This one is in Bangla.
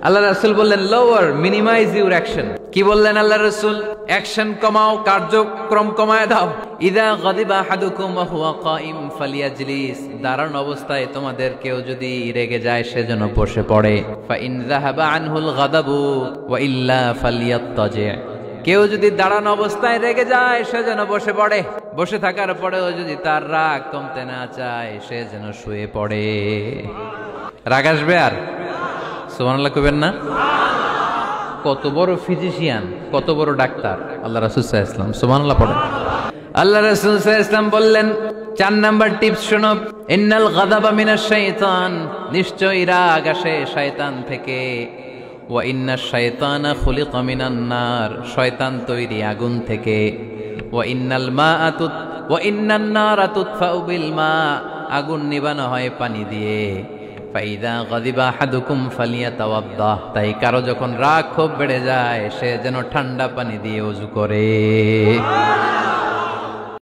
আল্লাহ রাসূল বললেন লোয়ার, মিনিমাইজ ইউর অ্যাকশন। কি বললেন আল্লাহ রাসূল? অ্যাকশন কমাও, কার্যক্রম কমায় দাও। ইযা গাদিবা আহাদুকুম ওয়া হুয়া কাইম ফালিয়াজলিস, দাঁড়ানো অবস্থায় তোমাদের কেউ যদি রেগে যায় সেজন্য বসে পড়ে। ফা ইন যাহাবা আনহুল গাদাবু ওয়া ইল্লা ফালিয়াত্তাজি, কেউ যদি দাঁড়ানো অবস্থায় রেগে যায় সে যেন বসে পড়ে, বসে থাকার পরেও যদি তার রাগ কমতে না চায় সে যেন শুয়ে পড়ে। রাগ আসবে আর? সুবহানাল্লাহ কইবেন না? কত বড় ফিজিশিয়ান, কত বড় ডাক্তার আল্লাহ রাসূল সাল্লাল্লাহু আলাইহি ওয়াসাল্লাম। সুবহানাল্লাহ পড়েন। আল্লাহ রাসূল সাল্লাল্লাহু আলাইহি ওয়াসাল্লাম বললেন 4 নাম্বার টিপস শোনো, ইন্নাল গাদাবা মিনাশ শাইতান, নিশ্চয়ই রাগ আসে শয়তান থেকে। ওয়া ইন্নাশ শাইতানা খুলিকা মিনান নার, শয়তান তৈরি আগুন থেকে। ওয়া ইন্নান নারা তুতফাউ বিল মা, আগুন নিবানো হয় পানি দিয়ে। ফাইদা গাদিবা আহাদুকুম ফালিয়াতাওয়াদ্দাহ, তাই কারো যখন রাগ খুব বেড়ে যায় সে যেন ঠান্ডা পানি দিয়ে ওযু করে।